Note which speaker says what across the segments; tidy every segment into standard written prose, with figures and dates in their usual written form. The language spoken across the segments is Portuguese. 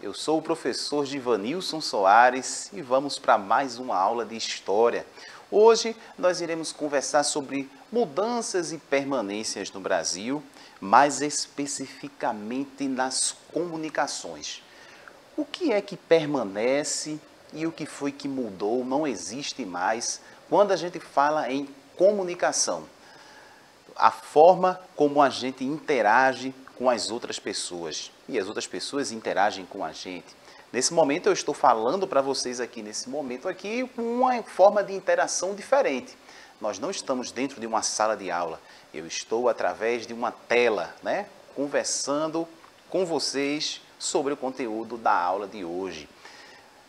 Speaker 1: Eu sou o professor Givanilson Soares e vamos para mais uma aula de História. Hoje nós iremos conversar sobre mudanças e permanências no Brasil, mais especificamente nas comunicações. O que é que permanece e o que foi que mudou, não existe mais, quando a gente fala em comunicação? A forma como a gente interage com as outras pessoas e as outras pessoas interagem com a gente. Nesse momento eu estou falando para vocês aqui, com uma forma de interação diferente. Nós não estamos dentro de uma sala de aula, eu estou através de uma tela, conversando com vocês sobre o conteúdo da aula de hoje.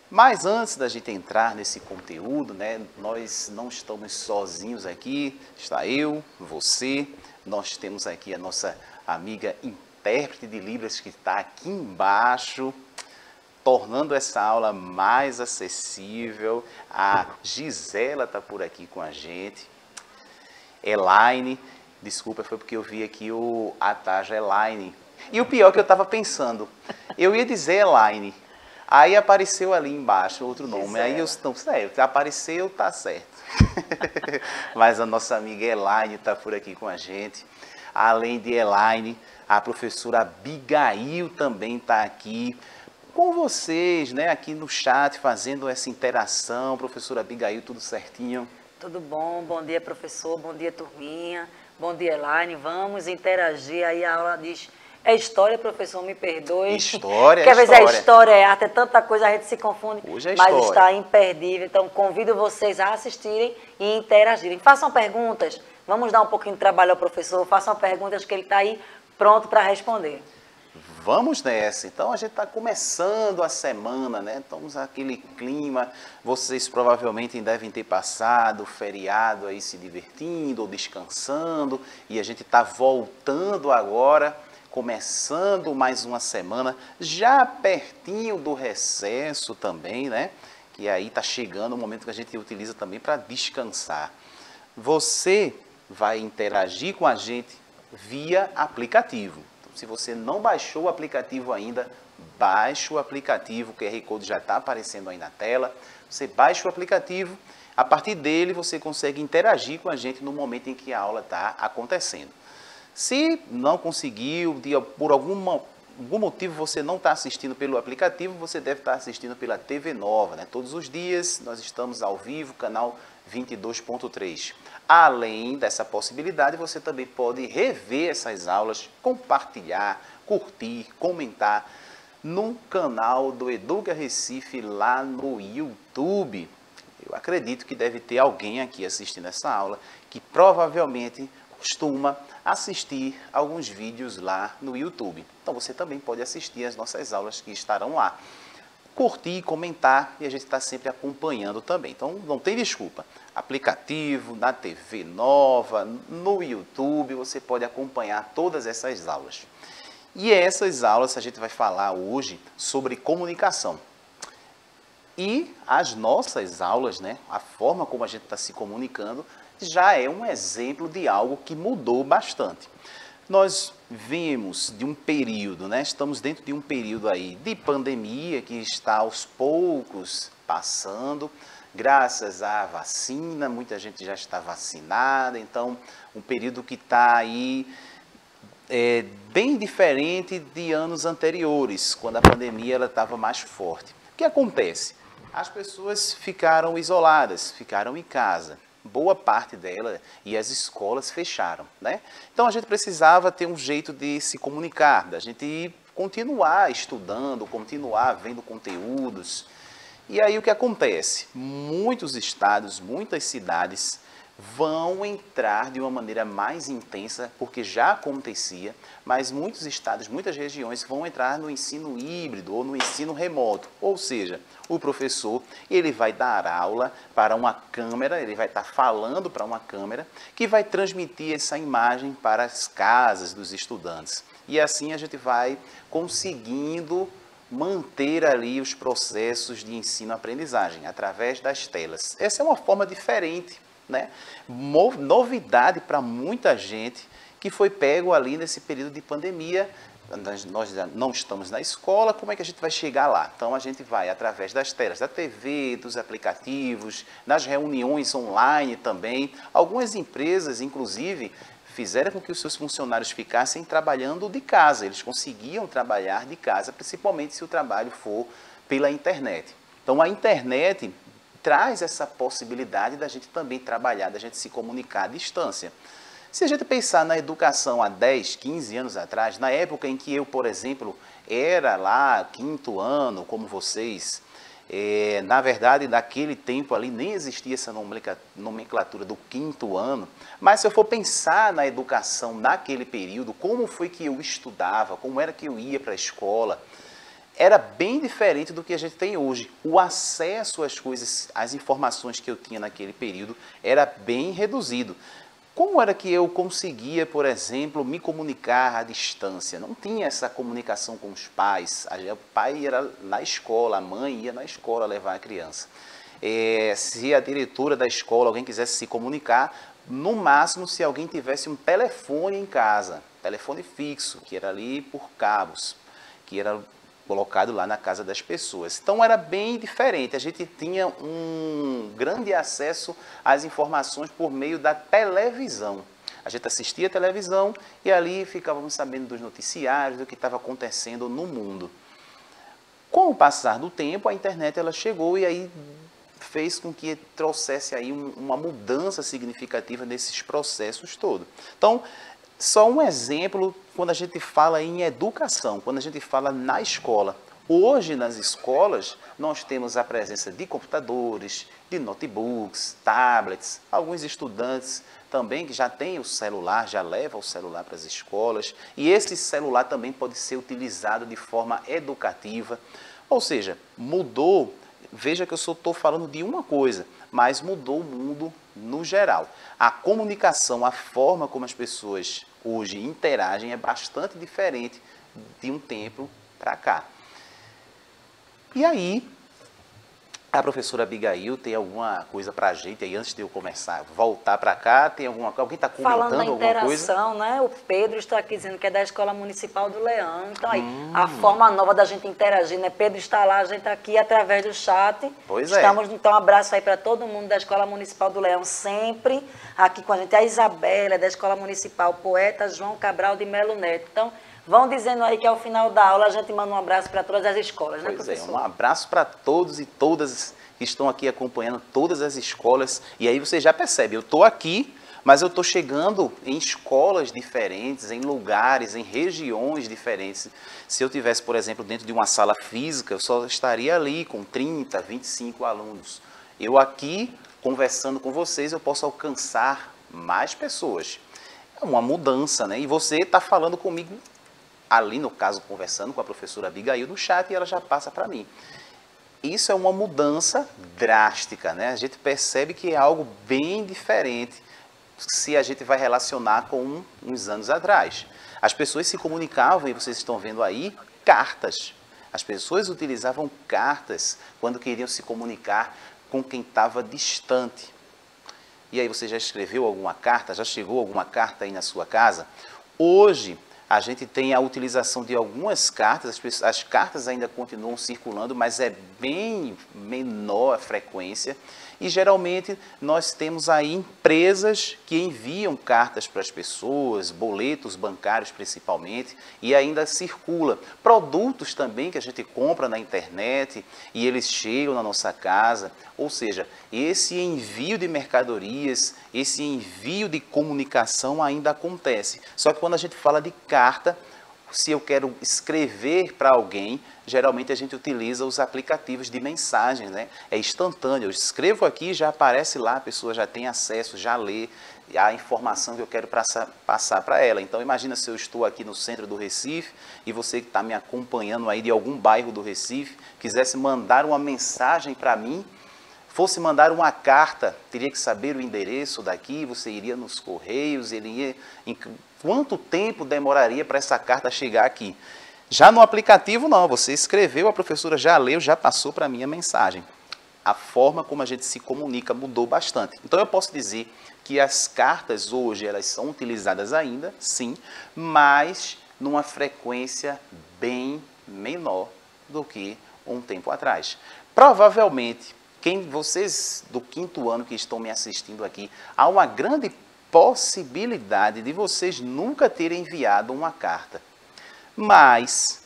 Speaker 1: Mas antes da gente entrar nesse conteúdo, nós não estamos sozinhos aqui, está eu, você, nós temos aqui a nossa amiga intérprete de Libras que está aqui embaixo, tornando essa aula mais acessível. A Gisela está por aqui com a gente. Elaine, desculpa, foi porque eu vi aqui a Taja Elaine. E o pior é que eu estava pensando, eu ia dizer Elaine, aí apareceu ali embaixo outro nome, Gisela. Aí eu não sei, apareceu, tá certo. Mas a nossa amiga Elaine está por aqui com a gente. Além de Elaine, a professora Abigail também está aqui com vocês, aqui no chat, fazendo essa interação. Professora Abigail, tudo certinho?
Speaker 2: Tudo bom, bom dia professor, bom dia turminha, bom dia Elaine, vamos interagir aí, a aula diz... É história, professor, me perdoe.
Speaker 1: História,
Speaker 2: Porque às vezes é história, é arte, é tanta coisa, a gente se confunde.
Speaker 1: Hoje é
Speaker 2: mas
Speaker 1: história.
Speaker 2: Está imperdível. Então, convido vocês a assistirem e interagirem. Façam perguntas. Vamos dar um pouquinho de trabalho ao professor. Façam perguntas que ele está aí pronto para responder.
Speaker 1: Vamos nessa. Então, a gente está começando a semana, Estamos naquele clima. Vocês provavelmente devem ter passado o feriado aí se divertindo ou descansando. E a gente está voltando agora, começando mais uma semana, já pertinho do recesso também, Que aí está chegando o momento que a gente utiliza também para descansar. Você vai interagir com a gente via aplicativo. Então, se você não baixou o aplicativo ainda, baixe o aplicativo, o QR Code já está aparecendo aí na tela. Você baixa o aplicativo, a partir dele você consegue interagir com a gente no momento em que a aula está acontecendo. Se não conseguiu, por algum motivo você não está assistindo pelo aplicativo, você deve estar assistindo pela TV Nova, Todos os dias nós estamos ao vivo, canal 22.3. Além dessa possibilidade, você também pode rever essas aulas, compartilhar, curtir, comentar no canal do Educa Recife lá no YouTube. Eu acredito que deve ter alguém aqui assistindo essa aula que provavelmente costuma assistir alguns vídeos lá no YouTube. Então você também pode assistir as nossas aulas que estarão lá. Curtir, comentar e a gente está sempre acompanhando também. Então não tem desculpa. Aplicativo, na TV Nova, no YouTube, você pode acompanhar todas essas aulas. E essas aulas a gente vai falar hoje sobre comunicação. E as nossas aulas, a forma como a gente está se comunicando, já é um exemplo de algo que mudou bastante. Nós vimos de um período, estamos dentro de um período aí de pandemia que está aos poucos passando, graças à vacina, muita gente já está vacinada, então um período que está aí bem diferente de anos anteriores, quando a pandemia estava mais forte. O que acontece? As pessoas ficaram isoladas, ficaram em casa. Boa parte dela e as escolas fecharam, Então a gente precisava ter um jeito de se comunicar, da gente continuar estudando, continuar vendo conteúdos. E aí o que acontece? Muitos estados, muitas cidades vão entrar de uma maneira mais intensa, porque já acontecia, mas muitos estados, muitas regiões vão entrar no ensino híbrido ou no ensino remoto. Ou seja, o professor ele vai dar aula para uma câmera, ele vai estar falando para uma câmera, que vai transmitir essa imagem para as casas dos estudantes. E assim a gente vai conseguindo manter ali os processos de ensino-aprendizagem, através das telas. Essa é uma forma diferente, novidade para muita gente que foi pego ali nesse período de pandemia nós não estamos na escola, como é que a gente vai chegar lá? Então, a gente vai através das telas da TV, dos aplicativos, nas reuniões online também. Algumas empresas, inclusive, fizeram com que os seus funcionários ficassem trabalhando de casa. Eles conseguiam trabalhar de casa, principalmente se o trabalho for pela internet. Então, a internet traz essa possibilidade da gente também trabalhar, da gente se comunicar à distância. Se a gente pensar na educação há 10, 15 anos atrás, na época em que eu, por exemplo, era lá 5º ano, como vocês, na verdade, naquele tempo ali nem existia essa nomenclatura do 5º ano, mas se eu for pensar na educação naquele período, como foi que eu estudava, como era que eu ia para a escola, era bem diferente do que a gente tem hoje. O acesso às coisas, às informações que eu tinha naquele período era bem reduzido. Como era que eu conseguia, por exemplo, me comunicar à distância? Não tinha essa comunicação com os pais. O pai ia na escola, a mãe ia na escola levar a criança. Se a diretora da escola, alguém quisesse se comunicar, no máximo se alguém tivesse um telefone em casa, telefone fixo, que era ali por cabos, que era colocado lá na casa das pessoas. Então era bem diferente, a gente tinha um grande acesso às informações por meio da televisão. A gente assistia a televisão e ali ficávamos sabendo dos noticiários, do que estava acontecendo no mundo. Com o passar do tempo, a internet ela chegou e aí fez com que trouxesse aí uma mudança significativa nesses processos todos. Então, só um exemplo quando a gente fala em educação, quando a gente fala na escola. Hoje, nas escolas, nós temos a presença de computadores, de notebooks, tablets, alguns estudantes também que já têm o celular, já levam o celular para as escolas, e esse celular também pode ser utilizado de forma educativa. Ou seja, mudou, veja que eu só estou falando de uma coisa, mas mudou o mundo no geral. A comunicação, a forma como as pessoas hoje interagem é bastante diferente de um tempo para cá. E aí, a professora Abigail tem alguma coisa para a gente aí, antes de eu começar, voltar para cá, tem alguém está comentando
Speaker 2: Falando da
Speaker 1: alguma coisa?
Speaker 2: interação, né? O Pedro está aqui dizendo que é da Escola Municipal do Leão. Então aí, a forma nova da gente interagir, né? Pedro está lá, a gente está aqui através do chat.
Speaker 1: Pois
Speaker 2: Estamos, então, um abraço aí para todo mundo da Escola Municipal do Leão, sempre aqui com a gente. A Isabela, da Escola Municipal, poeta João Cabral de Melo Neto. Então, vão dizendo aí que ao final da aula a gente manda um abraço para todas as escolas, né, professor?
Speaker 1: Pois é, um abraço para todos e todas que estão aqui acompanhando todas as escolas. E aí você já percebe, eu estou aqui, mas eu estou chegando em escolas diferentes, em lugares, em regiões diferentes. Se eu tivesse, por exemplo, dentro de uma sala física, eu só estaria ali com 30, 25 alunos. Eu aqui, conversando com vocês, eu posso alcançar mais pessoas. É uma mudança, né? E você está falando comigo ali, no caso, conversando com a professora Abigail no chat, e ela já passa para mim. Isso é uma mudança drástica, né? A gente percebe que é algo bem diferente se a gente vai relacionar com uns anos atrás. As pessoas se comunicavam, e vocês estão vendo aí, cartas. As pessoas utilizavam cartas quando queriam se comunicar com quem estava distante. E aí, você já escreveu alguma carta? Já chegou alguma carta aí na sua casa? Hoje, a gente tem a utilização de algumas cartas, as cartas ainda continuam circulando, mas é bem menor a frequência. E geralmente nós temos aí empresas que enviam cartas para as pessoas, boletos bancários principalmente, e ainda circula. Produtos também que a gente compra na internet e eles chegam na nossa casa. Ou seja, esse envio de mercadorias, esse envio de comunicação ainda acontece. Só que quando a gente fala de carta, se eu quero escrever para alguém, geralmente a gente utiliza os aplicativos de mensagens, né? É instantâneo, eu escrevo aqui, já aparece lá, a pessoa já tem acesso, já lê a informação que eu quero passar para ela. Então imagina se eu estou aqui no centro do Recife e você que está me acompanhando aí de algum bairro do Recife, quisesse mandar uma mensagem para mim, fosse mandar uma carta, teria que saber o endereço daqui, você iria nos correios, ele ia... Quanto tempo demoraria para essa carta chegar aqui? Já no aplicativo não, você escreveu, a professora já leu, já passou para mim a mensagem. A forma como a gente se comunica mudou bastante. Então eu posso dizer que as cartas hoje, elas são utilizadas ainda, sim, mas numa frequência bem menor do que um tempo atrás. Provavelmente, vocês do 5º ano que estão me assistindo aqui, há uma grande possibilidade de vocês nunca terem enviado uma carta. Mas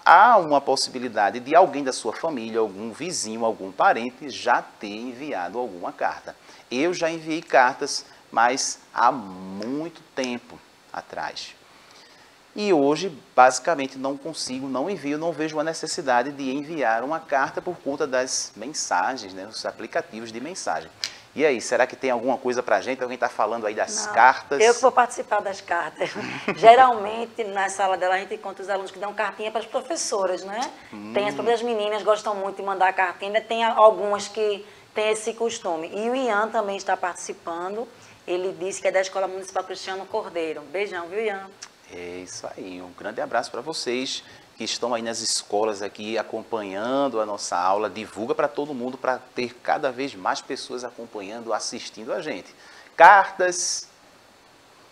Speaker 1: há uma possibilidade de alguém da sua família, algum vizinho, algum parente já ter enviado alguma carta. Eu já enviei cartas, mas há muito tempo atrás. E hoje, basicamente, não consigo, não envio, não vejo a necessidade de enviar uma carta por conta das mensagens, né, os aplicativos de mensagem. E aí, será que tem alguma coisa para a gente? Alguém está falando aí das cartas?
Speaker 2: Eu que vou participar das cartas. Geralmente, na sala dela, a gente encontra os alunos que dão cartinha para as professoras, né? Tem as próprias meninas gostam muito de mandar cartinha, ainda tem algumas que têm esse costume. E o Ian também está participando. Ele disse que é da Escola Municipal Cristiano Cordeiro. Beijão, viu, Ian?
Speaker 1: É isso aí, um grande abraço para vocês que estão aí nas escolas aqui acompanhando a nossa aula. Divulga para todo mundo para ter cada vez mais pessoas acompanhando, assistindo a gente. Cartas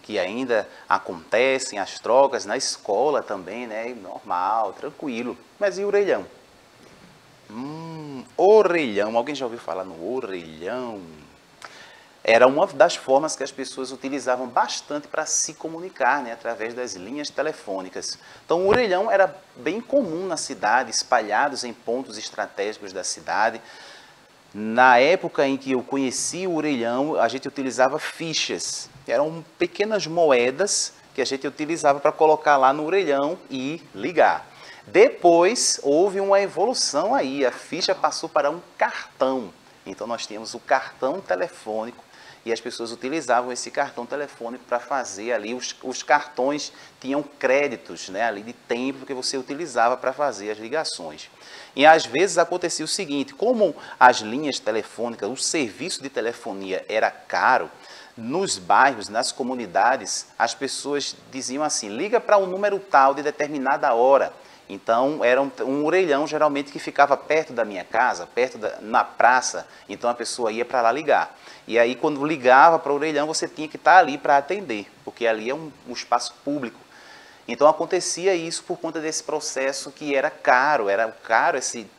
Speaker 1: que ainda acontecem, as trocas na escola também, né? Normal, tranquilo. Mas e o orelhão? Orelhão, alguém já ouviu falar no orelhão? Era uma das formas que as pessoas utilizavam bastante para se comunicar, né, através das linhas telefônicas. Então, o orelhão era bem comum na cidade, espalhados em pontos estratégicos da cidade. Na época em que eu conheci o orelhão, a gente utilizava fichas. Eram pequenas moedas que a gente utilizava para colocar lá no orelhão e ligar. Depois, houve uma evolução aí, a ficha passou para um cartão. Então, nós tínhamos o cartão telefônico, e as pessoas utilizavam esse cartão telefônico para fazer ali, os cartões tinham créditos, né, ali de tempo que você utilizava para fazer as ligações. E às vezes acontecia o seguinte, como as linhas telefônicas, o serviço de telefonia era caro, nos bairros, nas comunidades, as pessoas diziam assim, liga para um número tal de determinada hora. Então, era um orelhão, geralmente, que ficava perto da minha casa, na praça. Então, a pessoa ia para lá ligar. E aí, quando ligava para o orelhão, você tinha que estar ali para atender, porque ali é um espaço público. Então, acontecia isso por conta desse processo que era caro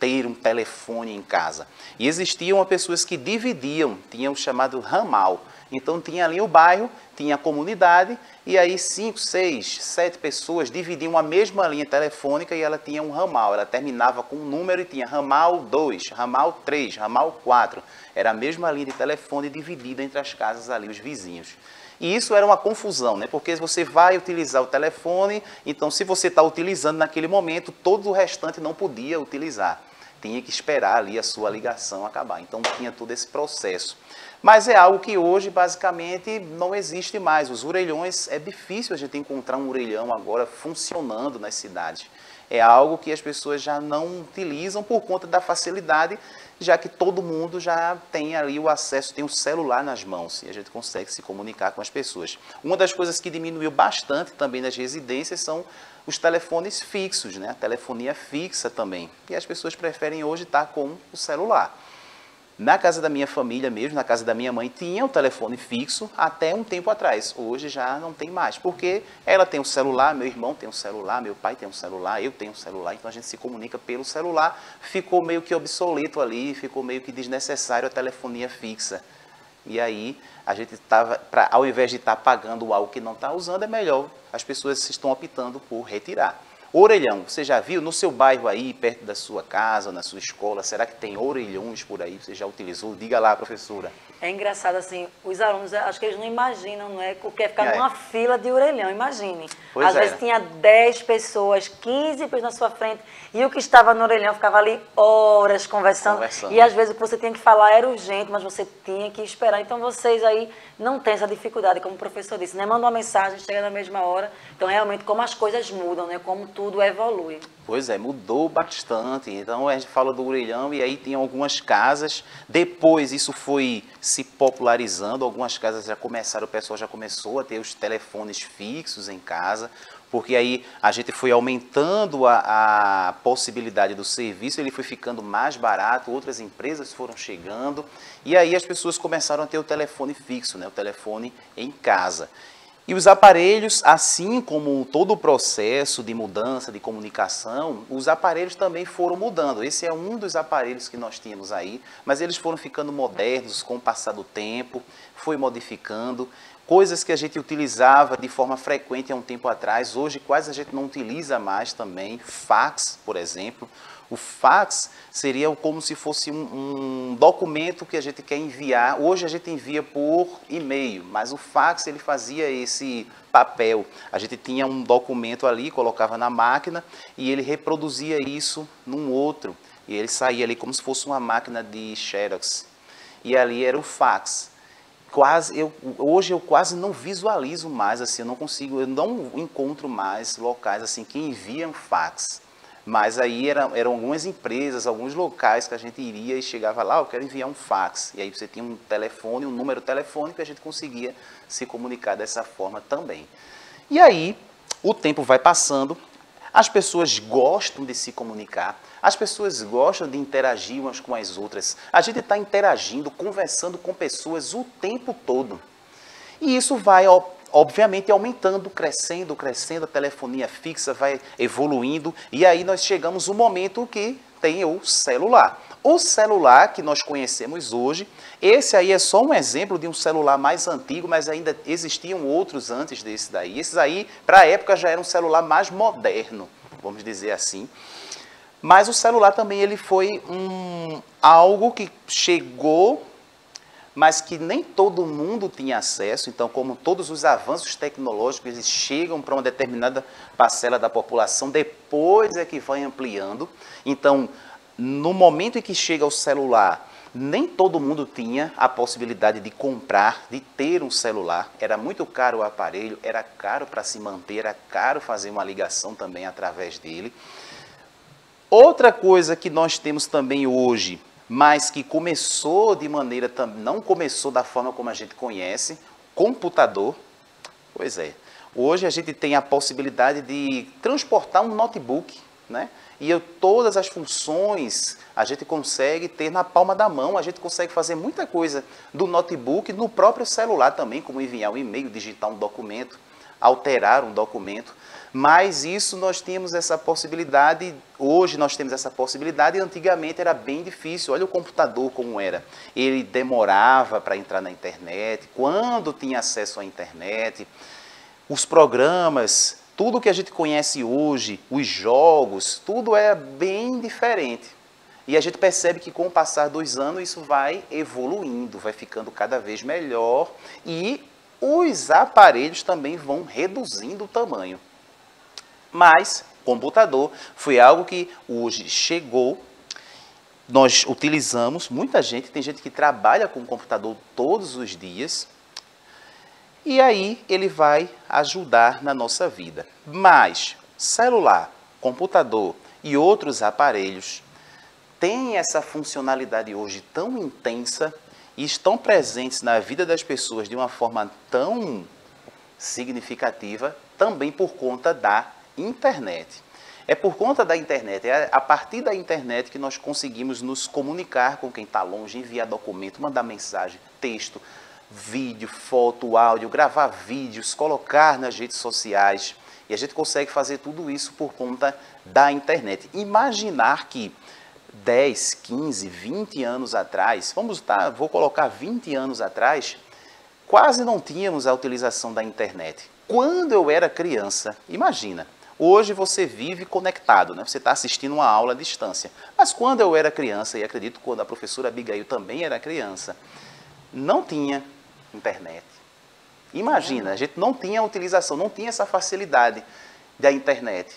Speaker 1: ter um telefone em casa. E existiam pessoas que dividiam, tinham o chamado ramal. Então, tinha ali o bairro, tinha a comunidade, e aí 5, 6, 7 pessoas dividiam a mesma linha telefônica e ela tinha um ramal. Ela terminava com um número e tinha ramal 2, ramal 3, ramal 4. Era a mesma linha de telefone dividida entre as casas ali, os vizinhos. E isso era uma confusão, né? Porque você vai utilizar o telefone, então se você está utilizando naquele momento, todo o restante não podia utilizar. Tinha que esperar ali a sua ligação acabar. Então tinha todo esse processo. Mas é algo que hoje, basicamente, não existe mais. Os orelhões, é difícil a gente encontrar um orelhão agora funcionando nas cidades. É algo que as pessoas já não utilizam por conta da facilidade, já que todo mundo já tem ali o acesso, tem o celular nas mãos e a gente consegue se comunicar com as pessoas. Uma das coisas que diminuiu bastante também nas residências são os telefones fixos, né? A telefonia fixa também. E as pessoas preferem hoje estar com o celular. Na casa da minha família mesmo, na casa da minha mãe, tinha um telefone fixo até um tempo atrás. Hoje já não tem mais, porque ela tem um celular, meu irmão tem um celular, meu pai tem um celular, eu tenho um celular, então a gente se comunica pelo celular. Ficou meio que obsoleto ali, ficou meio que desnecessário a telefonia fixa. E aí, a gente ao invés de estar pagando algo que não está usando, é melhor, as pessoas estão optando por retirar. Orelhão, você já viu no seu bairro aí, perto da sua casa, na sua escola, será que tem orelhões por aí? Você já utilizou? Diga lá, professora.
Speaker 2: É engraçado assim, os alunos, acho que eles não imaginam, não é? O que é ficar numa fila de orelhão, imagine. Às vezes tinha 10 pessoas, 15 pessoas na sua frente, e o que estava no orelhão ficava ali horas conversando. E às vezes o que você tinha que falar era urgente, mas você tinha que esperar. Então vocês aí não têm essa dificuldade, como o professor disse, né? Manda uma mensagem, chega na mesma hora. Então realmente como as coisas mudam, né? Como tudo evolui.
Speaker 1: Pois é, mudou bastante. Então a gente fala do orelhão e aí tem algumas casas. Depois isso foi se popularizando. Algumas casas já começaram, o pessoal já começou a ter os telefones fixos em casa. Porque aí a gente foi aumentando a possibilidade do serviço, ele foi ficando mais barato, outras empresas foram chegando. E aí as pessoas começaram a ter o telefone fixo, né, o telefone em casa. E os aparelhos, assim como todo o processo de mudança de comunicação, os aparelhos também foram mudando. Esse é um dos aparelhos que nós tínhamos aí, mas eles foram ficando modernos com o passar do tempo, foi modificando. Coisas que a gente utilizava de forma frequente há um tempo atrás, hoje quase a gente não utiliza mais também. Fax, por exemplo. O fax seria como se fosse um documento que a gente quer enviar. Hoje a gente envia por e-mail, mas o fax ele fazia esse papel. A gente tinha um documento ali, colocava na máquina e ele reproduzia isso num outro. E ele saía ali como se fosse uma máquina de Xerox. E ali era o fax. Hoje eu quase não visualizo mais, assim, eu não encontro mais locais assim que enviam fax. Mas aí eram algumas empresas, alguns locais que a gente iria e chegava lá, eu quero enviar um fax. E aí você tinha um telefone, um número telefônico, e a gente conseguia se comunicar dessa forma também. E aí, o tempo vai passando, as pessoas gostam de se comunicar, as pessoas gostam de interagir umas com as outras. A gente está interagindo, conversando com pessoas o tempo todo. E isso vai, obviamente, aumentando, crescendo, a telefonia fixa vai evoluindo, e aí nós chegamos no momento que tem o celular. O celular que nós conhecemos hoje, esse aí é só um exemplo de um celular mais antigo, mas ainda existiam outros antes desse daí. Esses aí, para a época, já era um celular mais moderno, vamos dizer assim. Mas o celular também ele foi algo que chegou, mas que nem todo mundo tinha acesso. Então, como todos os avanços tecnológicos, eles chegam para uma determinada parcela da população, depois é que vai ampliando. Então, no momento em que chega o celular, nem todo mundo tinha a possibilidade de comprar, de ter um celular. Era muito caro o aparelho, era caro para se manter, era caro fazer uma ligação também através dele. Outra coisa que nós temos também hoje, mas que começou de maneira, não começou da forma como a gente conhece, computador. Pois é, hoje a gente tem a possibilidade de transportar um notebook, né? E todas as funções a gente consegue ter na palma da mão, a gente consegue fazer muita coisa do notebook, no próprio celular também, como enviar um e-mail, digitar um documento, alterar um documento. Mas isso nós temos essa possibilidade, hoje nós temos essa possibilidade e antigamente era bem difícil. Olha o computador como era. Ele demorava para entrar na internet, quando tinha acesso à internet, os programas, tudo que a gente conhece hoje, os jogos, tudo é bem diferente. E a gente percebe que com o passar dos anos isso vai evoluindo, vai ficando cada vez melhor e os aparelhos também vão reduzindo o tamanho. Mas, computador foi algo que hoje chegou, nós utilizamos, muita gente, tem gente que trabalha com o computador todos os dias, e aí ele vai ajudar na nossa vida. Mas, celular, computador e outros aparelhos têm essa funcionalidade hoje tão intensa e estão presentes na vida das pessoas de uma forma tão significativa, também por conta da internet. É por conta da internet, é a partir da internet que nós conseguimos nos comunicar com quem está longe, enviar documento, mandar mensagem, texto, vídeo, foto, áudio, gravar vídeos, colocar nas redes sociais. E a gente consegue fazer tudo isso por conta da internet. Imaginar que 10, 15, 20 anos atrás, vou colocar 20 anos atrás, quase não tínhamos a utilização da internet. Quando eu era criança, imagina, hoje você vive conectado, né? Você está assistindo uma aula à distância. Mas quando eu era criança, e acredito quando a professora Abigail também era criança, não tinha internet. Imagina, a gente não tinha a utilização, não tinha essa facilidade da internet.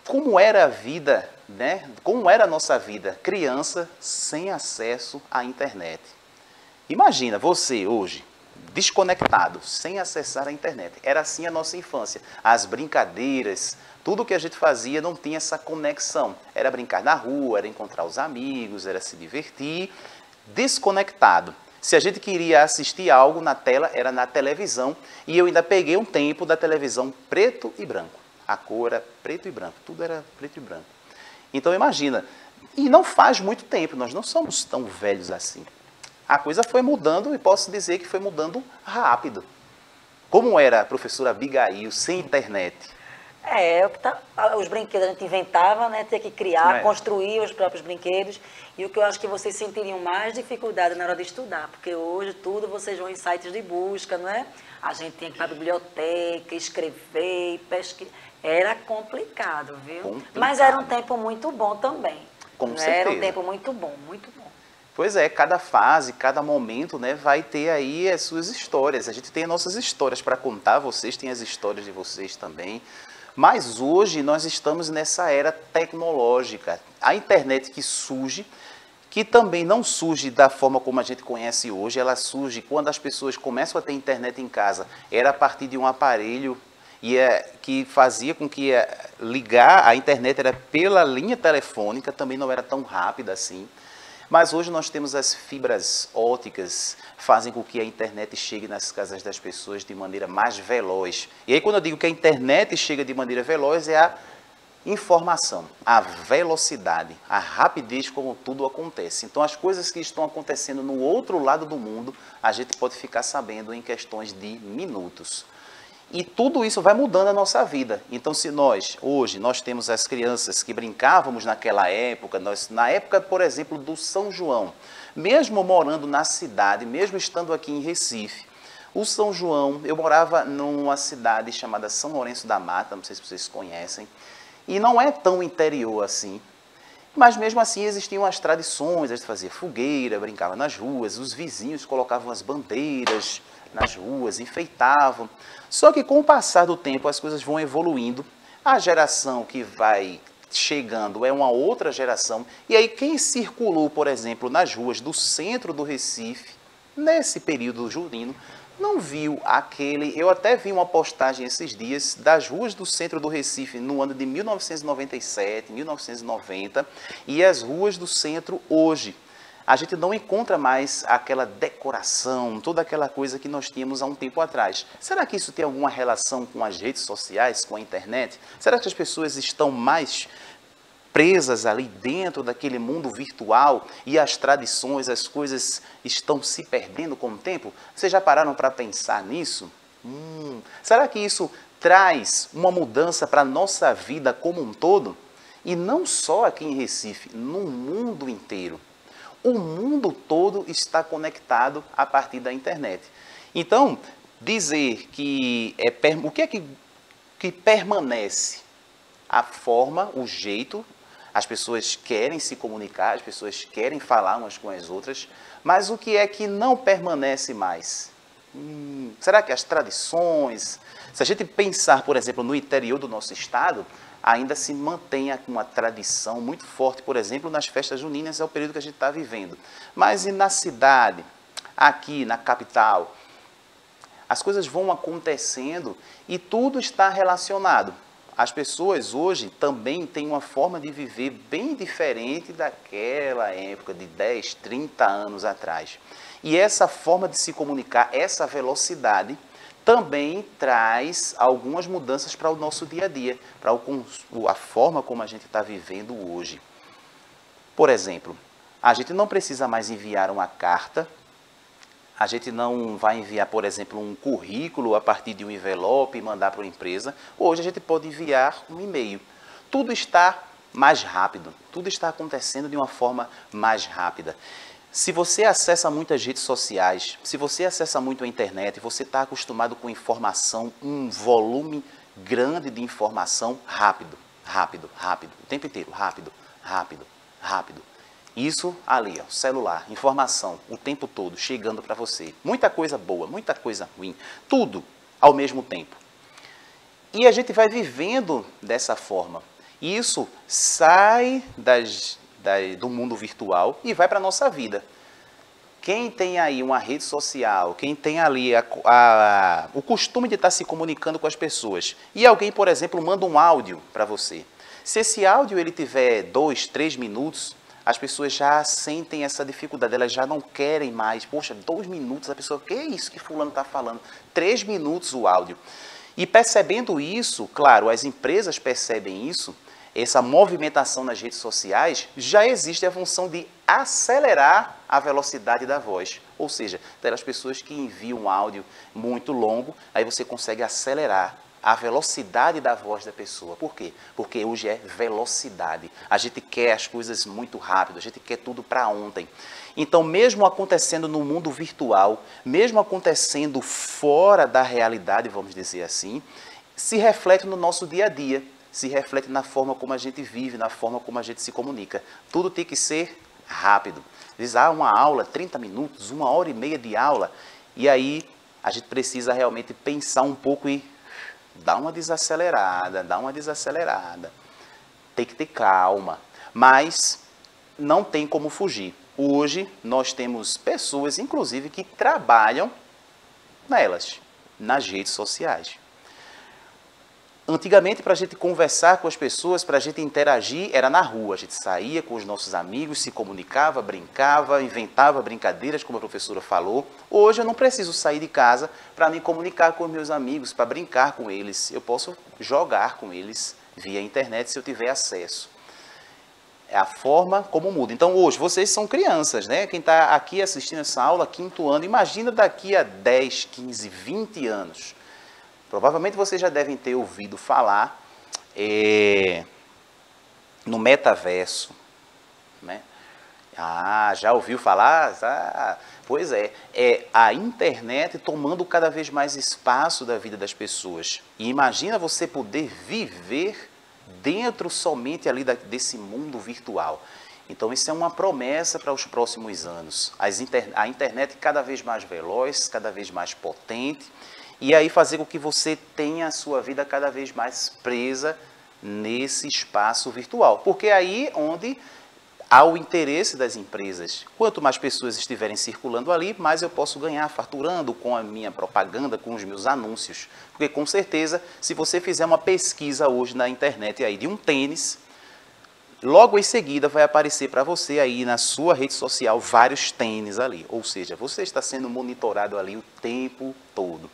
Speaker 1: Como era a vida, né? Como era a nossa vida, criança sem acesso à internet. Imagina você hoje, desconectado, sem acessar a internet. Era assim a nossa infância. As brincadeiras, tudo que a gente fazia não tinha essa conexão. Era brincar na rua, era encontrar os amigos, era se divertir, desconectado. Se a gente queria assistir algo na tela, era na televisão. E eu ainda peguei um tempo da televisão preto e branco. A cor era preto e branco, tudo era preto e branco. Então imagina, e não faz muito tempo, nós não somos tão velhos assim. A coisa foi mudando e posso dizer que foi mudando rápido. Como era a professora Abigail sem internet?
Speaker 2: Os brinquedos a gente inventava, né? Tinha que criar,
Speaker 1: É.
Speaker 2: construir os próprios brinquedos. E o que eu acho que vocês sentiriam mais dificuldade na hora de estudar, porque hoje tudo vocês vão em sites de busca, não é? A gente tinha que ir para a biblioteca, escrever, pesquisar. Era complicado, viu?
Speaker 1: Complicado.
Speaker 2: Mas era um tempo muito bom também.
Speaker 1: Com
Speaker 2: né?
Speaker 1: certeza.
Speaker 2: Era um tempo muito bom, muito bom.
Speaker 1: Pois é, cada fase, cada momento, né, vai ter aí as suas histórias. A gente tem as nossas histórias para contar, vocês têm as histórias de vocês também. Mas hoje nós estamos nessa era tecnológica. A internet que surge, que também não surge da forma como a gente conhece hoje, ela surge quando as pessoas começam a ter internet em casa. Era a partir de um aparelho que fazia com que ligar a internet era pela linha telefônica, também não era tão rápida assim. Mas hoje nós temos as fibras óticas, fazem com que a internet chegue nas casas das pessoas de maneira mais veloz. E aí quando eu digo que a internet chega de maneira veloz, é a informação, a velocidade, a rapidez como tudo acontece. Então as coisas que estão acontecendo no outro lado do mundo, a gente pode ficar sabendo em questões de minutos. E tudo isso vai mudando a nossa vida. Então, se hoje, nós temos as crianças que brincávamos naquela época, na época, por exemplo, do São João, mesmo morando na cidade, mesmo estando aqui em Recife, o São João, eu morava numa cidade chamada São Lourenço da Mata, não sei se vocês conhecem, e não é tão interior assim, mas mesmo assim existiam as tradições, a gente fazia fogueira, brincava nas ruas, os vizinhos colocavam as bandeiras nas ruas, enfeitavam. Só que com o passar do tempo as coisas vão evoluindo, a geração que vai chegando é uma outra geração, e aí quem circulou, por exemplo, nas ruas do centro do Recife, nesse período junino, não viu eu até vi uma postagem esses dias das ruas do centro do Recife no ano de 1997, 1990, e as ruas do centro hoje. A gente não encontra mais aquela decoração, toda aquela coisa que nós tínhamos há um tempo atrás. Será que isso tem alguma relação com as redes sociais, com a internet? Será que as pessoas estão mais presas ali dentro daquele mundo virtual e as tradições, as coisas estão se perdendo com o tempo? Vocês já pararam para pensar nisso? Será que isso traz uma mudança para a nossa vida como um todo? E não só aqui em Recife, no mundo inteiro. O mundo todo está conectado a partir da internet. Então, dizer que o que é que permanece? A forma, o jeito, as pessoas querem se comunicar, as pessoas querem falar umas com as outras, mas o que é que não permanece mais? Será que as tradições, se a gente pensar, por exemplo, no interior do nosso estado, ainda se mantém uma tradição muito forte, por exemplo, nas festas juninas, é o período que a gente está vivendo. Mas e na cidade, aqui na capital, as coisas vão acontecendo e tudo está relacionado. As pessoas hoje também têm uma forma de viver bem diferente daquela época de 10, 30 anos atrás. E essa forma de se comunicar, essa velocidade, também traz algumas mudanças para o nosso dia a dia, para a forma como a gente está vivendo hoje. Por exemplo, a gente não precisa mais enviar uma carta, a gente não vai enviar, por exemplo, um currículo a partir de um envelope e mandar para uma empresa. Hoje a gente pode enviar um e-mail. Tudo está mais rápido, tudo está acontecendo de uma forma mais rápida. Se você acessa muitas redes sociais, se você acessa muito a internet, você está acostumado com informação, um volume grande de informação rápido, o tempo inteiro, rápido. Isso ali, ó, celular, informação, o tempo todo, chegando para você. Muita coisa boa, muita coisa ruim, tudo ao mesmo tempo. E a gente vai vivendo dessa forma. Isso sai do mundo virtual e vai para a nossa vida. Quem tem aí uma rede social, quem tem ali o costume de estar se comunicando com as pessoas, e alguém, por exemplo, manda um áudio para você. Se esse áudio ele tiver 2, 3 minutos, as pessoas já sentem essa dificuldade, elas já não querem mais. Poxa, 2 minutos, a pessoa, que é isso que fulano está falando? 3 minutos o áudio. E percebendo isso, claro, as empresas percebem isso, essa movimentação nas redes sociais, já existe a função de acelerar a velocidade da voz. Ou seja, aquelas pessoas que enviam um áudio muito longo, aí você consegue acelerar a velocidade da voz da pessoa. Por quê? Porque hoje é velocidade. A gente quer as coisas muito rápido, a gente quer tudo para ontem. Então, mesmo acontecendo no mundo virtual, mesmo acontecendo fora da realidade, vamos dizer assim, se reflete no nosso dia a dia, se reflete na forma como a gente vive, na forma como a gente se comunica. Tudo tem que ser rápido. Diz, uma aula, 30 minutos, 1h30 de aula, e aí a gente precisa realmente pensar um pouco e dar uma desacelerada, Tem que ter calma, mas não tem como fugir. Hoje nós temos pessoas, inclusive, que trabalham nas redes sociais. Antigamente, para a gente conversar com as pessoas, para a gente interagir, era na rua. A gente saía com os nossos amigos, se comunicava, brincava, inventava brincadeiras, como a professora falou. Hoje eu não preciso sair de casa para me comunicar com os meus amigos, para brincar com eles. Eu posso jogar com eles via internet se eu tiver acesso. É a forma como muda. Então, hoje, vocês são crianças, né? Quem está aqui assistindo essa aula, 5º ano, imagina daqui a 10, 15, 20 anos. Provavelmente vocês já devem ter ouvido falar no metaverso, né? Já ouviu falar? Pois é a internet tomando cada vez mais espaço da vida das pessoas. E imagina você poder viver dentro somente ali desse mundo virtual. Então, isso é uma promessa para os próximos anos. A internet cada vez mais veloz, cada vez mais potente, e aí fazer com que você tenha a sua vida cada vez mais presa nesse espaço virtual. Porque aí onde há o interesse das empresas. Quanto mais pessoas estiverem circulando ali, mais eu posso ganhar faturando com a minha propaganda, com os meus anúncios. Porque com certeza, se você fizer uma pesquisa hoje na internet aí de um tênis, logo em seguida vai aparecer para você aí na sua rede social vários tênis ali. Ou seja, você está sendo monitorado ali o tempo todo.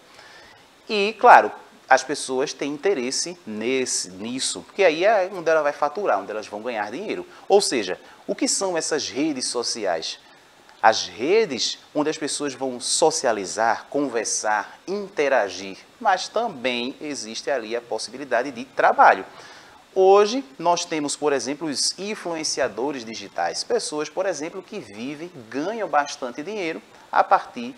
Speaker 1: E, claro, as pessoas têm interesse nisso, porque aí é onde ela vai faturar, onde elas vão ganhar dinheiro. Ou seja, o que são essas redes sociais? As redes onde as pessoas vão socializar, conversar, interagir, mas também existe ali a possibilidade de trabalho. Hoje, nós temos, por exemplo, os influenciadores digitais, pessoas, por exemplo, que vivem, ganham bastante dinheiro a partir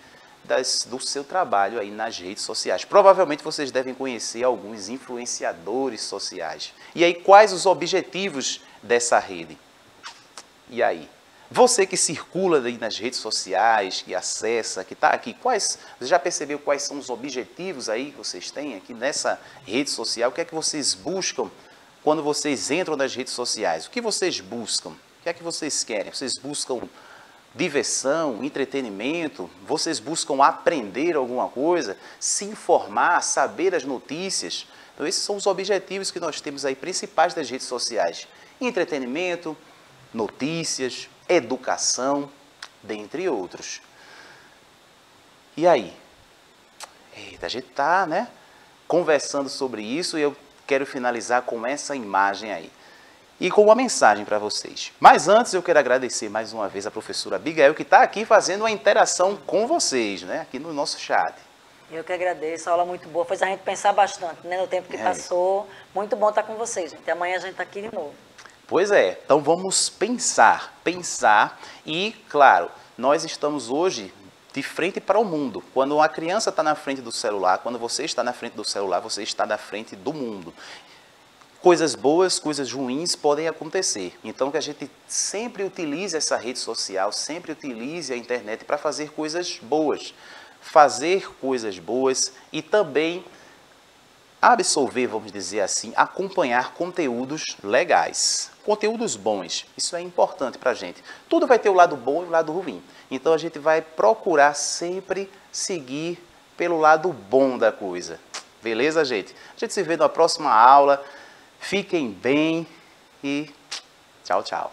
Speaker 1: do seu trabalho aí nas redes sociais. Provavelmente vocês devem conhecer alguns influenciadores sociais. E aí, quais os objetivos dessa rede? E aí? Você que circula aí nas redes sociais, que acessa, que está aqui, você já percebeu quais são os objetivos aí que vocês têm aqui nessa rede social? O que é que vocês buscam quando vocês entram nas redes sociais? O que vocês buscam? O que é que vocês querem? Vocês buscam diversão, entretenimento? Vocês buscam aprender alguma coisa, se informar, saber as notícias? Então, esses são os objetivos que nós temos aí principais das redes sociais. Entretenimento, notícias, educação, dentre outros. E aí? Eita, a gente está, né, conversando sobre isso e eu quero finalizar com essa imagem aí. E com uma mensagem para vocês. Mas antes eu quero agradecer mais uma vez a professora Abigail, que está aqui fazendo uma interação com vocês, né? Aqui no nosso chat.
Speaker 2: Eu que agradeço, a aula muito boa, fez a gente pensar bastante, né? No tempo que passou. Muito bom estar com vocês, gente. Amanhã a gente está aqui de novo.
Speaker 1: Pois é, então vamos pensar e, claro, nós estamos hoje de frente para o mundo. Quando uma criança está na frente do celular, quando você está na frente do celular, você está na frente do mundo. Coisas boas, coisas ruins podem acontecer. Então, que a gente sempre utilize essa rede social, sempre utilize a internet para fazer coisas boas. Fazer coisas boas e também absorver, vamos dizer assim, acompanhar conteúdos legais. Conteúdos bons. Isso é importante para a gente. Tudo vai ter o lado bom e o lado ruim. Então, a gente vai procurar sempre seguir pelo lado bom da coisa. Beleza, gente? A gente se vê na próxima aula. Fiquem bem e tchau, tchau.